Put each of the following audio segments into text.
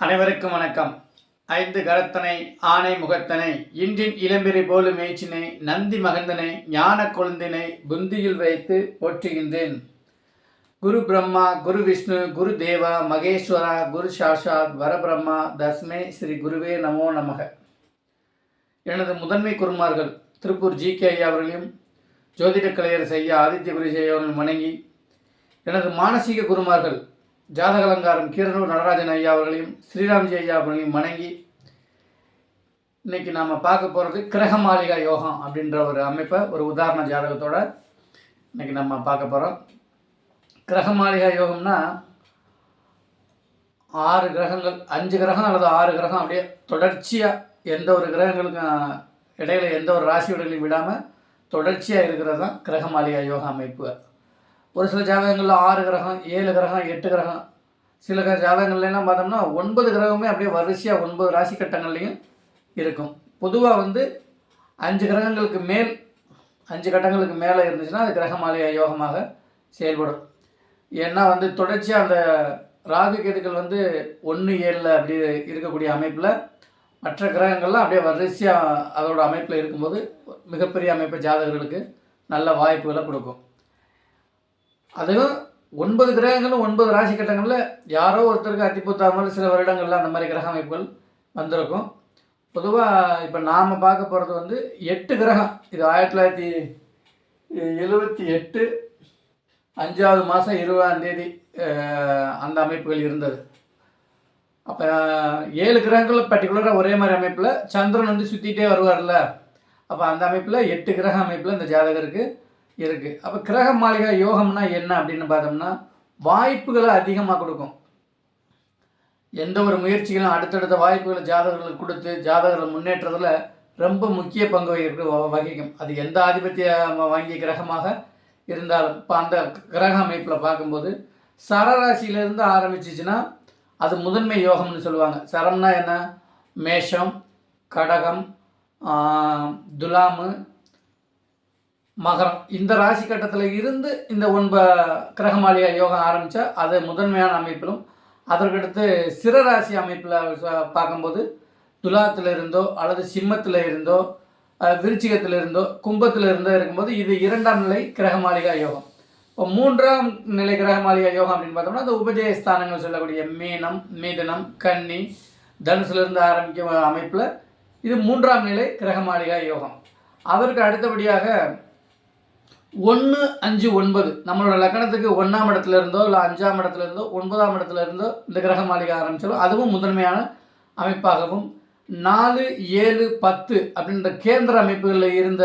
அனைவருக்கும் வணக்கம். ஐந்து கரத்தனை ஆனை முகத்தனை இன்றின் இளம்பிரை போலும் மேய்ச்சினை நந்தி மகந்தனை ஞான கொழுந்தினை புந்தியில் வைத்து போற்றுகின்றேன். குரு பிரம்மா குரு விஷ்ணு குரு தேவா மகேஸ்வரா குரு சாஷாத் வரபிரம்மா தஸ்மே ஸ்ரீ குருவே நமோ நமக. எனது முதன்மை குருமார்கள் திருப்பூர் ஜி.கே. ஐயா அவர்களையும் ஜோதிட கலையரசு ஐயா ஆதித்ய குருஜி அவர்களையும் வணங்கி, எனது மானசீக குருமார்கள் ஜாதகலங்காரம் கீரனூர் நடராஜன் ஐயா அவர்களையும் ஸ்ரீராம்ஜி ஐயா அவர்களையும் வணங்கி, இன்றைக்கி நாம் பார்க்க போகிறது கிரகமாளிகா யோகம் அப்படின்ற ஒரு அமைப்பை ஒரு உதாரண ஜாதகத்தோடு இன்றைக்கி நம்ம பார்க்க போகிறோம். கிரகமாளிகா யோகம்னா 6 கிரகங்கள் 5 கிரகம் அல்லது 6 கிரகம் அப்படியே தொடர்ச்சியாக எந்த ஒரு கிரகங்களுக்கும் இடையில எந்த ஒரு ராசியுடலையும் விடாமல் தொடர்ச்சியாக இருக்கிறது தான் கிரகமாளிகா யோகா அமைப்பு. ஒரு சில ஜாதகங்களில் 6 கிரகம் 7 கிரகம் 8 கிரகம், சில ஜாதகங்கள்லாம் பார்த்தோம்னா 9 கிரகமே அப்படியே வரிசையாக 9 ராசி கட்டங்கள்லையும் இருக்கும். பொதுவாக 5 கிரகங்களுக்கு மேல் 5 கட்டங்களுக்கு மேலே இருந்துச்சுன்னா அது கிரகமாளிகா யோகமாக செயல்படும். ஏன்னா தொடர்ச்சியாக அந்த ராகு கேதுக்கள் 1 7 அப்படி இருக்கக்கூடிய அமைப்பில் மற்ற கிரகங்கள்லாம் அப்படியே வரிசையாக அதோட அமைப்பில் இருக்கும்போது மிகப்பெரிய அமைப்பு ஜாதகர்களுக்கு நல்ல வாய்ப்புகளை கொடுக்கும். அதுவும் 9 கிரகங்களும் 9 ராசி கட்டங்களில் யாரோ ஒருத்தருக்கு அத்திப்புத்தாமல் சில வருடங்களில் அந்த மாதிரி கிரக அமைப்புகள் வந்திருக்கும். பொதுவாக இப்போ நாம் பார்க்க போகிறது 8 கிரகம். இது 1978 5வது மாதம் 20ஆம் தேதி அந்த அமைப்புகள் இருந்தது. அப்போ 7 கிரகங்கள் பர்டிகுலராக ஒரே மாதிரி அமைப்பில் சந்திரன் சுற்றிகிட்டே வருவார்ல, அப்போ அந்த அமைப்பில் 8 கிரக அமைப்பில் இந்த ஜாதகருக்கு இருக்குது. அப்போ கிரகமாளிகா யோகம்னா என்ன அப்படின்னு பார்த்தோம்னா, வாய்ப்புகளை அதிகமாக கொடுக்கும். எந்த ஒரு முயற்சிகளும் அடுத்தடுத்த வாய்ப்புகளை ஜாதகர்களுக்கு கொடுத்து ஜாதகர்கள் முன்னேற்றத்தில் ரொம்ப முக்கிய பங்கு வகிக்கும். அது எந்த ஆதிபத்திய வாங்கிய கிரகமாக இருந்தாலும். இப்போ அந்த கிரக அமைப்பில் பார்க்கும்போது சரராசியிலேருந்து ஆரம்பிச்சிச்சுன்னா அது முதன்மை யோகம்னு சொல்லுவாங்க. சரம்னா என்ன? மேஷம், கடகம், துலாமு, மகரம், இந்த ராசி கட்டத்தில் இருந்து இந்த 9 கிரகமாளிகா யோகம் ஆரம்பித்தா அது முதன்மையான அமைப்பிலும், அதற்கடுத்து சிறராசி அமைப்பில் பார்க்கும்போது துலாத்தில் இருந்தோ அல்லது சிம்மத்தில் இருந்தோ விருச்சிகத்தில் இருந்தோ கும்பத்தில் இருந்தோ இருக்கும்போது இது 2ஆம் நிலை கிரகமாளிகா யோகம். இப்போ 3ஆம் நிலை கிரகமாளிகா யோகம் அப்படின்னு பார்த்தோம்னா அந்த உபஜய ஸ்தானங்கள் சொல்லக்கூடிய மீனம், மிதுனம், கன்னி, தனுசுலேருந்து ஆரம்பிக்கும் அமைப்பில் இது 3ஆம் நிலை கிரகமாளிகா யோகம். அதற்கு அடுத்தபடியாக 1 5 9 நம்மளோட லக்கணத்துக்கு 1ஆம் இடத்துல இருந்தோ இல்லை 5ஆம் இடத்துல இருந்தோ 9ஆம் இடத்துல இருந்தோ இந்த கிரகமாளிகை ஆரம்பித்தாலும் அதுவும் முதன்மையான அமைப்பாகவும், 4 7 10 அப்படின்ற கேந்திர அமைப்புகளில் இருந்த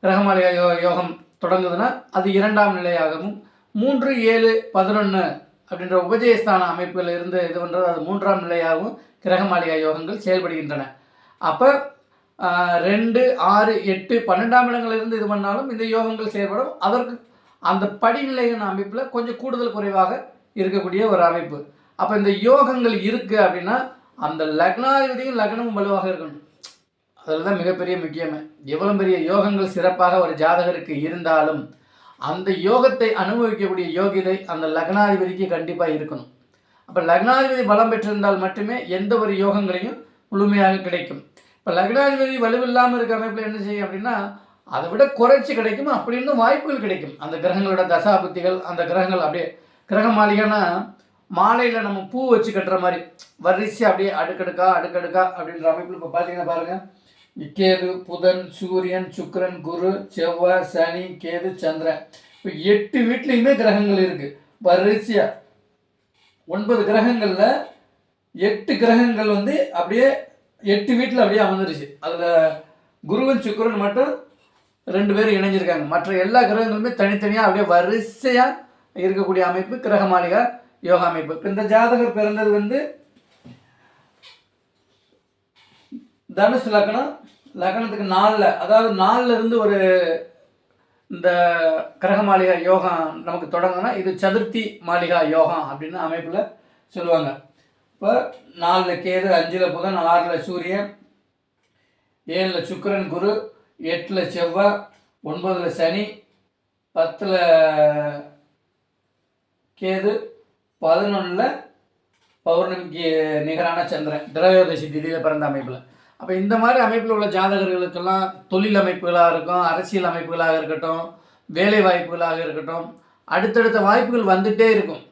கிரகமாளிகா யோகம் தொடங்குதுன்னா அது 2ஆம் நிலையாகவும், 3 7 11 அப்படின்ற உபஜயஸ்தான அமைப்புகளில் இருந்து இது பண்ணுறது அது 3ஆம் நிலையாகவும் கிரகமாளிகா யோகங்கள் செயல்படுகின்றன. அப்போ 2 6 8 12ஆம் இடங்களிலிருந்து இது பண்ணாலும் இந்த யோகங்கள் செயல்படும். அதற்கு அந்த படிநிலையின் அமைப்பில் கொஞ்சம் கூடுதல் குறைவாக இருக்கக்கூடிய ஒரு அமைப்பு. அப்போ இந்த யோகங்கள் இருக்குது அப்படின்னா அந்த லக்னாதிபதியும் லக்னமும் வலுவாக இருக்கணும். அதில் தான் மிகப்பெரிய முக்கியமே. எவ்வளோ பெரிய யோகங்கள் சிறப்பாக ஒரு ஜாதகருக்கு இருந்தாலும் அந்த யோகத்தை அனுபவிக்கக்கூடிய யோகிதை அந்த லக்னாதிபதிக்கு கண்டிப்பாக இருக்கணும். அப்போ லக்னாதிபதி பலம் பெற்றிருந்தால் மட்டுமே எந்த ஒரு யோகங்களையும் முழுமையாக கிடைக்கும். இப்போ லக்னாதிபதி வலுவில்லாமல் இருக்க அமைப்பில் என்ன செய்யும் அப்படின்னா அதை விட குறைச்சி கிடைக்கும். அப்படி இருந்தும் வாய்ப்புகள் கிடைக்கும். அந்த கிரகங்களோட தசாபுத்திகள் அந்த கிரகங்கள் அப்படியே கிரகமாளிகைனா மாலையில் நம்ம பூ வச்சு கட்டுற மாதிரி வரிசை அப்படியே அடுக்கடுக்கா அப்படின்ற அமைப்பில் இப்போ பார்த்தீங்கன்னா பாருங்கள், கேது, புதன், சூரியன், சுக்கிரன், குரு, செவ்வாய், சனி, கேது, சந்திரன், இப்போ 8 வீட்லேயுமே கிரகங்கள் இருக்குது வரிசையாக. 9 கிரகங்களில் 8 கிரகங்கள் அப்படியே 8 வீட்டில் அப்படியே அமர்ந்துருச்சு. அதில் குருவன் சுக்கிரன் மட்டும் 2 பேர் இணைஞ்சிருக்காங்க. மற்ற எல்லா கிரகங்களுமே தனித்தனியாக அப்படியே வரிசையாக இருக்கக்கூடிய அமைப்பு கிரகமாளிகா யோகா அமைப்பு. இப்போ இந்த ஜாதகர் பிறந்தது தனுசு லக்னம், லக்னத்துக்கு 4, அதாவது 4 இருந்து ஒரு இந்த கிரகமாளிகா யோகம் நமக்கு தொடங்குனா இது சதுர்த்தி மாளிகா யோகம் அப்படின்னு அமைப்பில் சொல்லுவாங்க. இப்போ 4 கேது, 5 புதன், 6 சூரியன், 7 சுக்கிரன், குரு, 8 செவ்வாய், 9 சனி, 10 கேது, 11 பௌர்ணமிக்கு நிகரான சந்திரன் திரையோதசி திதியில் பிறந்த அமைப்பில். அப்போ இந்த மாதிரி அமைப்பில் உள்ள ஜாதகர்களுக்கெல்லாம் தொழில் அமைப்புகளாக இருக்கும், அரசியல் அமைப்புகளாக இருக்கட்டும், வேலை வாய்ப்புகளாக இருக்கட்டும், அடுத்தடுத்த வாய்ப்புகள் வந்துகிட்டே இருக்கும்.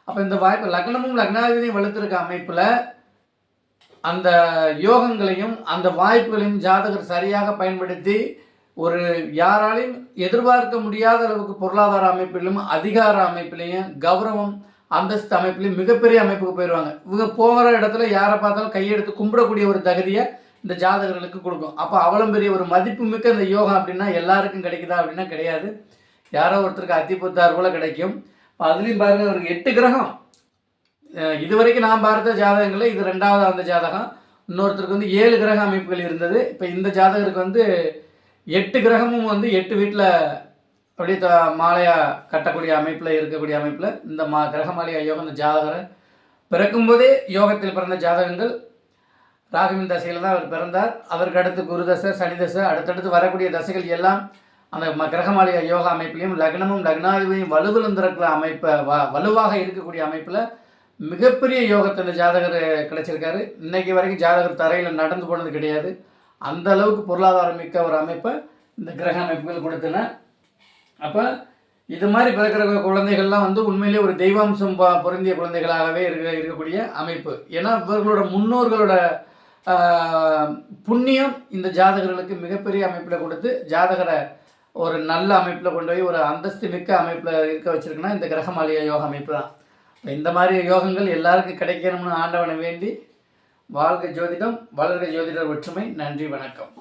அப்போ இந்த வாய்ப்பு லக்னமும் லக்னாதிபதியும் வலுத்திருக்க அமைப்பில் அந்த யோகங்களையும் அந்த வாய்ப்புகளையும் ஜாதகர் சரியாக பயன்படுத்தி ஒரு யாராலையும் எதிர்பார்க்க முடியாத அளவுக்கு பொருளாதார அமைப்பிலும் அதிகார அமைப்பிலையும் கௌரவம் அந்தஸ்து அமைப்பிலையும் மிகப்பெரிய அமைப்புக்கு போயிடுவாங்க. இவங்க போகிற இடத்துல யாரை பார்த்தாலும் கையெடுத்து கும்பிடக்கூடிய ஒரு தகுதியை இந்த ஜாதகர்களுக்கு கொடுக்கும். அப்போ அவ்வளோ பெரிய ஒரு மதிப்பு மிக்க இந்த யோகம் அப்படின்னா எல்லாருக்கும் கிடைக்குதா அப்படின்னா கிடையாது. யாரோ ஒருத்தருக்கு அத்திப்புத்தார் போல் கிடைக்கும். அதுலேயும் பாருங்கள், அவருக்கு 8 கிரகம். இதுவரைக்கும் நான் பார்த்த ஜாதகங்களில் இது 2வது அந்த ஜாதகம். இன்னொருத்தருக்கு வந்து 7 கிரக அமைப்புகள் இருந்தது. இப்போ இந்த ஜாதகருக்கு வந்து 8 கிரகமும் வந்து 8 வீட்டில் அப்படியே மாலையாக கட்டக்கூடிய அமைப்பில் இருக்கக்கூடிய அமைப்பில் இந்த கிரகமாலியா யோகம் இந்த ஜாதகரை பிறக்கும்போதே யோகத்தில் பிறந்த ஜாதகங்கள். ராகுவின் தசையில் தான் அவர் பிறந்தார். அதற்கு அடுத்து குரு தசை, சனி தசை, அடுத்தடுத்து வரக்கூடிய தசைகள் எல்லாம் அந்த கிரகமாலியா யோகா அமைப்பிலையும் லக்னமும் லக்னாதிபதியும் வலுவிழந்திருக்கிற அமைப்பை வலுவாக இருக்கக்கூடிய அமைப்பில் மிகப்பெரிய யோகத்தை இந்த ஜாதகர் கிடைச்சிருக்காரு. இன்றைக்கி வரைக்கும் ஜாதகர் தரையில் நடந்து போனது கிடையாது. அந்த அளவுக்கு பொருளாதாரம் மிக்க ஒரு அமைப்பை இந்த கிரக அமைப்புகள் கொடுத்தன. அப்போ இது மாதிரி பிறக்கிற குழந்தைகள்லாம் வந்து உண்மையிலே ஒரு தெய்வாம்சம் பொருந்திய குழந்தைகளாகவே இருக்கக்கூடிய அமைப்பு. ஏன்னா இவர்களோட முன்னோர்களோட புண்ணியம் இந்த ஜாதகர்களுக்கு மிகப்பெரிய அமைப்பில் கொடுத்து ஜாதகரை ஒரு நல்ல அமைப்பில் கொண்டு போய் ஒரு அந்தஸ்து மிக்க அமைப்பில் இருக்க வச்சுருக்குன்னா இந்த கிரகமாலியா யோக அமைப்பு தான். இந்த மாதிரி யோகங்கள் எல்லாருக்கும் கிடைக்கணும்னு ஆண்டவனை வேண்டி வாழ்க ஜோதிடம், வளர்க ஜோதிடர் ஒற்றுமை. நன்றி, வணக்கம்.